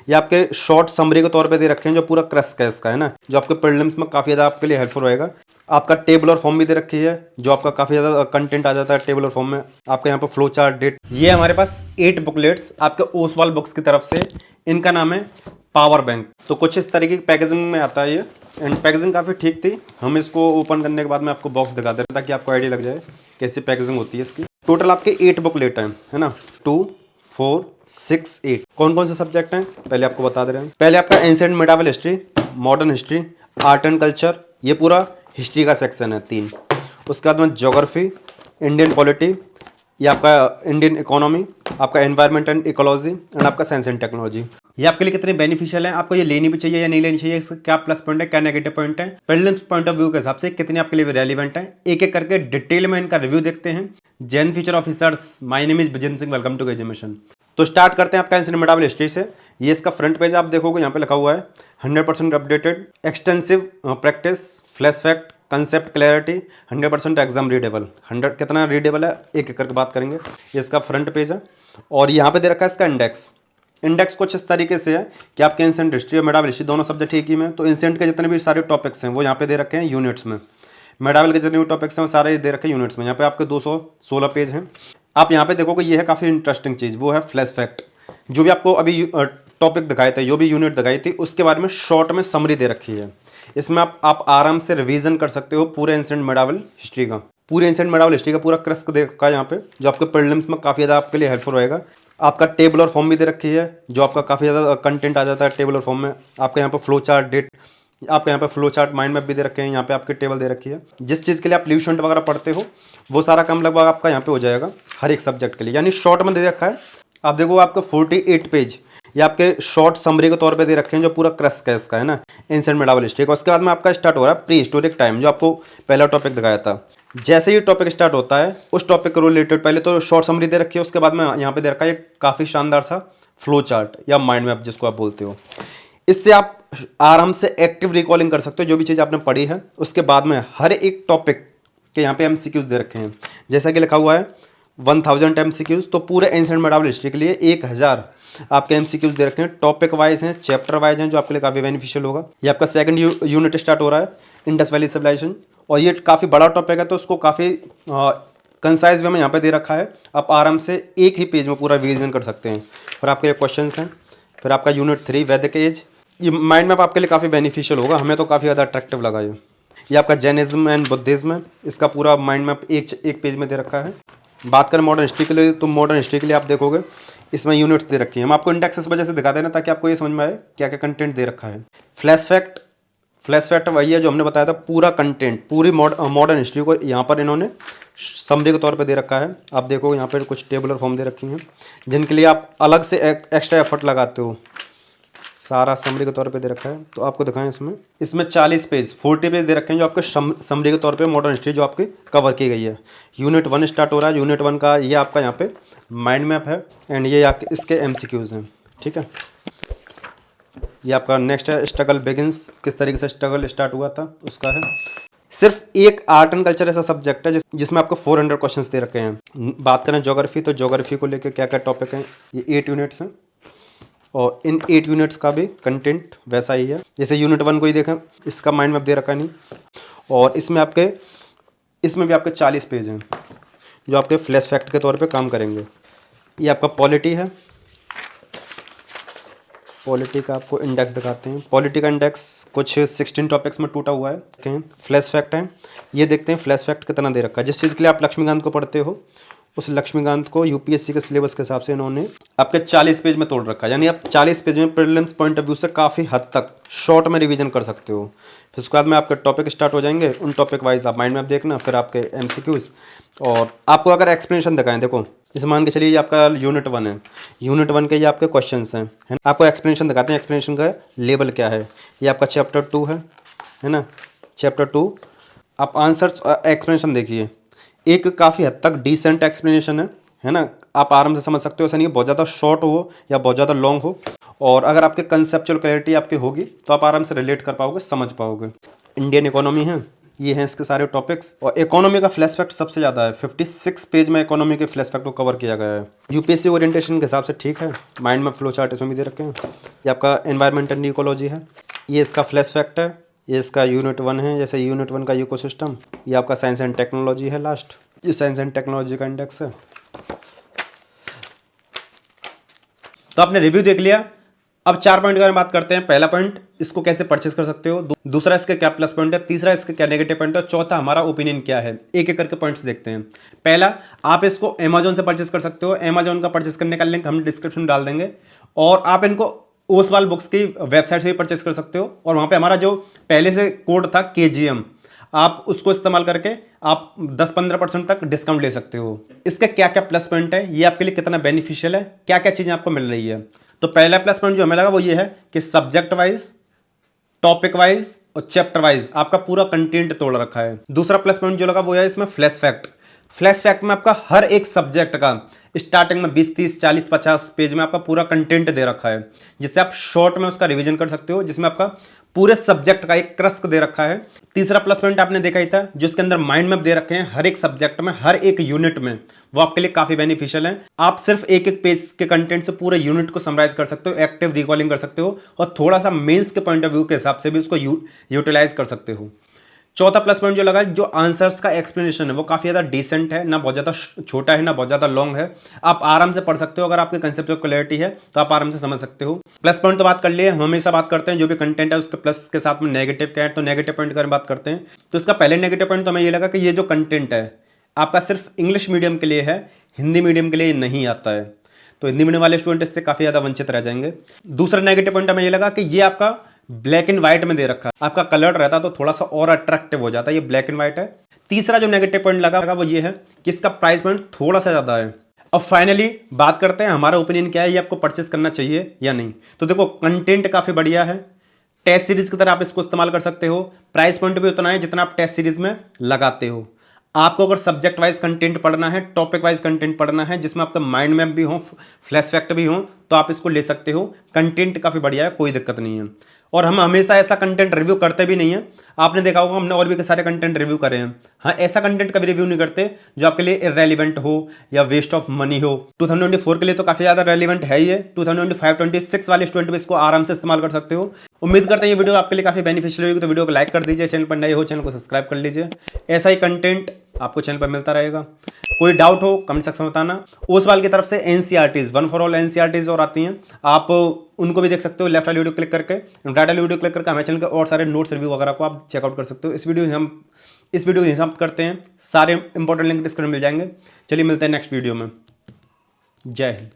ये आपके short summary के तौर पे दे रखे हैं जो पूरा क्रश का इसका है ना, जो आपके प्रीलिम्स में काफ़ी ज़्यादा आपके लिए हेल्पफुल रहेगा। आपका टेबल और फॉर्म भी दे रखी है जो आपका काफ़ी ज़्यादा कंटेंट आ जाता है टेबल और फॉर्म में। आपके यहाँ पर फ्लो चार्ट, डेट, ये हमारे पास 8 बुकलेट्स आपके ओसवाल बुक्स की तरफ से। इनका नाम है पावर बैंक। तो कुछ इस तरीके की पैकेजिंग में आता है ये, एंड पैकेजिंग काफ़ी ठीक थी। हम इसको ओपन करने के बाद में आपको बॉक्स दिखा दे रहे ताकि आपको आइडिया लग जाए कैसी पैकेजिंग होती है इसकी। टोटल आपके 8 बुकलेट हैं, है ना, 2, 4, 6, 8। कौन कौन से सब्जेक्ट हैं पहले आपको बता दे रहे हैं। पहले आपका ancient medieval history, modern history, art and culture, ये पूरा हिस्ट्री का सेक्शन है 3। उसके बाद में ज्योग्राफी, इंडियन पॉलिटी, ये आपका इंडियन इकोनॉमी, आपका एनवायरनमेंट एंड इकोलॉजी, एंड आपका साइंस एंड टेक्नोलॉजी। ये आपके लिए कितने बेनिफिशियल है, आपको ये लेनी भी चाहिए या नहीं लेनी चाहिए, इसका क्या प्लस पॉइंट है, क्या नेगेटिव पॉइंट है, प्रीलिम्स पॉइंट ऑफ व्यू के हिसाब से कितने आपके लिए रेलिवेंट है, एक एक करके डिटेल में इनका रिव्यू देखते हैं। जैन future officers, my name is Vijan Singh, welcome to education. तो स्टार्ट करते हैं आपका एंशिएंट मिडावल हिस्ट्री से। ये इसका फ्रंट पेज आप देखोगे, यहाँ पे लिखा हुआ है 100% updated, extensive practice, flash fact, concept clarity, 100% exam readable. 100 कितना रीडेबल है एक एक करके बात करेंगे। ये इसका फ्रंट पेज है और यहाँ पे दे रखा है इसका इंडेक्स। इंडेक्स कुछ इस तरीके से है कि आपके एंशिएंट हिस्ट्री और मिडावल हिस्ट्री दोनों सब्जेक्ट एक ही में, तो एंशिएंट के जितने भी सारे टॉपिक्स हैं वो यहाँ पे दे रखे हैं यूनिट्स में। मिडावल के जितने भी टॉपिक्स हैं वो सारे दे रखे हैं यूनिट्स में। यहाँ पे आपके 216 पेज हैं। आप यहाँ पे देखोगे ये है काफ़ी इंटरेस्टिंग चीज़, वो है फ्लैश फैक्ट। जो भी आपको अभी टॉपिक दिखाए थे, जो भी यूनिट दिखाई थी, उसके बारे में शॉर्ट में समरी दे रखी है। इसमें आप आराम से रिवीजन कर सकते हो पूरे एंशिएंट मिडावल हिस्ट्री का। पूरे एंशिएंट मिडावल हिस्ट्री का पूरा क्रश देखा यहाँ पे, जो आपके प्रीलिम्स में काफ़ी ज़्यादा आपके लिए हेल्पफुल रहेगा। आपका टेबल और फॉर्म भी दे रखी है जो आपका काफ़ी ज़्यादा कंटेंट आ जाता है टेबल और फॉर्म में। आपके यहाँ पे फ्लो चार्ट, डेट, आपके यहाँ पे फ्लो चार्ट, माइंड मैप भी दे रखे हैं। यहाँ पे आपके टेबल दे रखी है। जिस चीज़ के लिए आप ल्यूसेंट वगैरह पढ़ते हो वो सारा काम लगभग आपका यहाँ पे हो जाएगा हर एक सब्जेक्ट के लिए, यानी शॉर्ट में दे रखा है। आप देखो आपका 48 पेज ये आपके शॉर्ट समरी के तौर पे दे रखे हैं जो पूरा क्रश का इसका है ना, एंशिएंट मिडावल हिस्ट्री का। उसके बाद में आपका स्टार्ट हो रहा है प्री हिस्टोरिक टाइम, जो आपको पहला टॉपिक दिखाया था। जैसे ही टॉपिक स्टार्ट होता है उस टॉपिक के रिलेटेड पहले तो शॉर्ट समरी दे रखी है, उसके बाद में यहाँ पे दे रखा है एक काफ़ी शानदार सा फ्लो चार्ट या माइंड मैप जिसको आप बोलते हो। इससे आप आराम से एक्टिव रिकॉलिंग कर सकते हो जो भी चीज़ आपने पढ़ी है। उसके बाद में हर एक टॉपिक के यहाँ पे एमसीक्यूज दे रखे हैं, जैसा कि लिखा हुआ है 1000 एमसीक्यूज। तो पूरे एंशिएंट मिडावल हिस्ट्री के लिए 1000 आपके एमसीक्यूज दे रखे हैं। टॉपिक वाइज हैं, चैप्टर वाइज हैं, जो आपके लिए काफ़ी बेनिफिशियल होगा। ये आपका सेकंड यूनिट स्टार्ट हो रहा है इंडस वैली सिविलाइजेशन, और ये काफ़ी बड़ा टॉपिक है तो उसको काफ़ी कंसाइज वे में यहाँ पे दे रखा है। आप आराम से एक ही पेज में पूरा रिवीजन कर सकते हैं। फिर आपके ये क्वेश्चन हैं। फिर आपका यूनिट 3 वैदिक एज, ये माइंड मैप आपके लिए काफ़ी बेनिफिशियल होगा, हमें तो काफ़ी ज़्यादा अट्रैक्टिव लगा ये आपका जैनिज्म एंड बुद्धिज्म है। इसका पूरा माइंड मैप एक पेज में दे रखा है। बात करें मॉडर्न हिस्ट्री के लिए, तो मॉडर्न हिस्ट्री के लिए आप देखोगे इसमें यूनिट्स दे रखी हैं। हम आपको इंडेक्स इस वजह से दिखा देना ताकि आपको ये समझ में आए क्या क्या कंटेंट दे रखा है। फ्लैश फैक्ट वही है जो हमने बताया था, पूरा कंटेंट पूरी मॉडर्न हिस्ट्री को यहाँ पर इन्होंने समरी के तौर पे दे रखा है। आप देखो यहाँ पर कुछ टेबल और फॉर्म दे रखी हैं जिनके लिए आप अलग से एक्स्ट्रा एफर्ट लगाते हो। सारा समरी के तौर पे दे रखा है, तो आपको दिखाएं इसमें 40 पेज 40 पेज दे रखे हैं जो आपके समरी के तौर पे मॉडर्न हिस्ट्री जो आपकी कवर की गई है। यूनिट 1 स्टार्ट हो रहा है। यूनिट 1 का ये आपका यहाँ पे माइंड मैप है, एंड ये आपके इसके एमसीक्यूज हैं। ठीक है, ये आपका नेक्स्ट है स्ट्रगल बिगिंस, किस तरीके से स्ट्रगल स्टार्ट हुआ था उसका है। सिर्फ एक आर्ट एंड कल्चर ऐसा सब्जेक्ट है जिसमें आपको 400 क्वेश्चन दे रखे हैं। बात करें ज्योग्राफी, तो ज्योग्राफी को लेकर क्या क्या टॉपिक हैं, ये 8 यूनिट्स हैं, और इन 8 यूनिट्स का भी कंटेंट वैसा ही है। जैसे यूनिट 1 को ही देखें, इसका माइंड मैप दे रखा नहीं, और इसमें भी आपके 40 पेज हैं जो आपके फ्लैश फैक्ट के तौर पे काम करेंगे। ये आपका पॉलिटी है। पॉलिटी का आपको इंडेक्स दिखाते हैं। पॉलिटी का इंडेक्स कुछ 16 टॉपिक्स में टूटा हुआ है। फ्लैश फैक्ट है, ये देखते हैं फ्लैश फैक्ट कितना दे रखा है। जिस चीज़ के लिए आप लक्ष्मीकांत को पढ़ते हो उस लक्ष्मीकांत को यूपीएससी के सिलेबस के हिसाब से इन्होंने आपके 40 पेज में तोड़ रखा है, यानी आप 40 पेज में प्रीलिम्स पॉइंट ऑफ व्यू से काफ़ी हद तक शॉर्ट में रिवीजन कर सकते हो। फिर उसके बाद में आपके टॉपिक स्टार्ट हो जाएंगे, उन टॉपिक वाइज आप माइंड मैप देखना, फिर आपके एमसीक्यूज। और आपको अगर एक्सप्लेनेशन दिखाएं, देखो इस मान के चलिए ये आपका यूनिट 1 है। यूनिट 1 के ये आपके क्वेश्चन हैं, है ना? आपको एक्सप्लेनेशन दिखाते हैं, एक्सप्लेनेशन का लेवल क्या है। ये आपका चैप्टर 2 है ना, चैप्टर 2। आप आंसर एक्सप्लेनेशन देखिए, एक काफ़ी हद तक डिसेंट एक्सप्लेनेशन है ना, आप आराम से समझ सकते हो। ऐसा नहीं है बहुत ज़्यादा शॉर्ट हो या बहुत ज़्यादा लॉन्ग हो, और अगर आपके कंसेप्चुअल क्लैरिटी आपकी होगी तो आप आराम से रिलेट कर पाओगे, समझ पाओगे। इंडियन इकोनॉमी है, ये हैं इसके सारे टॉपिक्स। और इकोनॉमी का फ्लैश फैक्ट सबसे ज़्यादा है, 56 पेज में इकोनॉमी के फ्लैश फैक्ट को कवर किया गया है। यूपीएससी ओरिएंटेशन के हिसाब से ठीक है। माइंड मैप फ्लो चार्ट इसमें भी दे रखे हैं। ये आपका एनवायरमेंट एंड इकोलॉजी है, ये इसका फ्लैश फैक्ट है। ये इसका यूनिट 1 है, जैसे यूनिट 1 का इकोसिस्टम। ये आपका साइंस एंड टेक्नोलॉजी है लास्ट, ये साइंस एंड टेक्नोलॉजी का इंडेक्स है। तो आपने रिव्यू देख लिया। अब 4 पॉइंट के बारे में बात करते हैं। पहला पॉइंट, इसको कैसे परचेस कर सकते हो। दूसरा, इसके क्या प्लस पॉइंट है। तीसरा, इसके क्या नेगेटिव पॉइंट है। चौथा, हमारा ओपिनियन क्या है। एक एक करके पॉइंट्स देखते हैं। पहला, आप इसको अमेजोन से परचेस कर सकते हो। अमेजोन का परचेस करने का लिंक हम डिस्क्रिप्शन में डाल देंगे। और आप इनको ओसवाल बुक्स की वेबसाइट से भी परचेस कर सकते हो। और वहाँ पे हमारा जो पहले से कोड था KGM, आप उसको इस्तेमाल करके आप 10-15% तक डिस्काउंट ले सकते हो। इसके क्या क्या प्लस पॉइंट है, ये आपके लिए कितना बेनिफिशियल है, क्या क्या चीज़ें आपको मिल रही है। तो पहला प्लस पॉइंट जो हमें लगा वो ये है कि सब्जेक्ट वाइज, टॉपिक वाइज और चैप्टर वाइज आपका पूरा कंटेंट तोड़ रखा है। दूसरा प्लस पॉइंट जो लगा वो है इसमें फ्लैश फैक्ट। फ्लैश फैक्ट में आपका हर एक सब्जेक्ट का स्टार्टिंग में 20, 30, 40, 50 पेज में आपका पूरा कंटेंट दे रखा है, जिससे आप शॉर्ट में उसका रिवीजन कर सकते हो, जिसमें आपका पूरे सब्जेक्ट का एक क्रस्क दे रखा है। तीसरा प्लस पॉइंट आपने देखा ही था, जो इसके अंदर माइंड मैप दे रखे हैं हर एक सब्जेक्ट में, हर एक यूनिट में, वो आपके लिए काफी बेनिफिशियल है। आप सिर्फ एक एक पेज के कंटेंट से पूरे यूनिट को समराइज कर सकते हो, एक्टिव रिकॉलिंग कर सकते हो, और थोड़ा सा मेंस के पॉइंट ऑफ व्यू के हिसाब से भी उसको यूटिलाइज कर सकते हो। चौथा प्लस पॉइंट जो लगा, जो आंसर्स का एक्सप्लेनेशन है वो काफ़ी ज़्यादा डिसेंट है, ना बहुत ज़्यादा छोटा है ना बहुत ज़्यादा लॉन्ग है। आप आराम से पढ़ सकते हो, अगर आपके कंसेप्ट ऑफ क्लैरिटी है तो आप आराम से समझ सकते हो। प्लस पॉइंट तो बात कर लिए, हम हमेशा बात करते हैं जो भी कंटेंट है उसके प्लस के साथ में नेगेटिव क्या है, तो नेगेटिव पॉइंट की बात करते हैं। तो इसका पहले नेगेटिव पॉइंट तो हमें ये लगा कि ये जो कंटेंट है आपका सिर्फ इंग्लिश मीडियम के लिए है, हिंदी मीडियम के लिए नहीं आता है, तो हिंदी मीडियम वाले स्टूडेंट इससे काफ़ी ज़्यादा वंचित रह जाएंगे। दूसरा नेगेटिव पॉइंट हमें ये लगा कि ये आपका ब्लैक एंड व्हाइट में दे रखा है, आपका कलर रहता तो थोड़ा सा और अट्रैक्टिव हो जाता है, ये ब्लैक एंड व्हाइट है। तीसरा जो नेगेटिव पॉइंट लगा वो ये है कि इसका प्राइस पॉइंट थोड़ा सा ज़्यादा है। अब फाइनली बात करते हैं हमारा ओपिनियन क्या है, ये आपको परचेस करना चाहिए या नहीं। तो देखो, कंटेंट काफ़ी बढ़िया है, टेस्ट सीरीज की तरह आप इसको इस्तेमाल कर सकते हो। प्राइस पॉइंट भी उतना है जितना आप टेस्ट सीरीज में लगाते हो। आपको अगर सब्जेक्ट वाइज कंटेंट पढ़ना है, टॉपिक वाइज कंटेंट पढ़ना है, जिसमें आपका माइंड मैप भी हो, फ्लैश फैक्ट भी हो, तो आप इसको ले सकते हो। कंटेंट काफ़ी बढ़िया है, कोई दिक्कत नहीं है। और हम हमेशा ऐसा कंटेंट रिव्यू करते भी नहीं है, आपने देखा होगा हमने और भी सारे कंटेंट रिव्यू करे हैं। हाँ, ऐसा कंटेंट कभी रिव्यू नहीं करते जो आपके लिए इररेलेवेंट हो या वेस्ट ऑफ मनी हो। 2024 के लिए तो काफ़ी ज़्यादा रेलिवेंट है ही है, 2025-26 वाले स्टूडेंट भी इसको आराम से इस्तेमाल कर सकते हो। उम्मीद करते हैं ये वीडियो आपके लिए काफ़ी बेनिफिशियल होगी, तो वीडियो को लाइक कर दीजिए, चैनल पर नए हो चैनल को सब्सक्राइब कर लीजिए। ऐसा ही कंटेंट आपको चैनल पर मिलता रहेगा। कोई डाउट हो कमेंट सेक्शन में बताना। ओसवाल की तरफ से NCERTs 1 for All NCERTs और आती हैं, आप उनको भी देख सकते हो। लेफ्ट वाली वीडियो क्लिक करके, राइट वाली वीडियो क्लिक करके हमारे चैनल के और सारे नोट्स रिव्यू वगैरह को आप चेकआउट कर सकते हो। इस वीडियो को समाप्त करते हैं, सारे इंपॉर्टेंट लिंक डिस्क्रिप्शन में मिल जाएंगे। चलिए मिलते हैं नेक्स्ट वीडियो में। जय हिंद।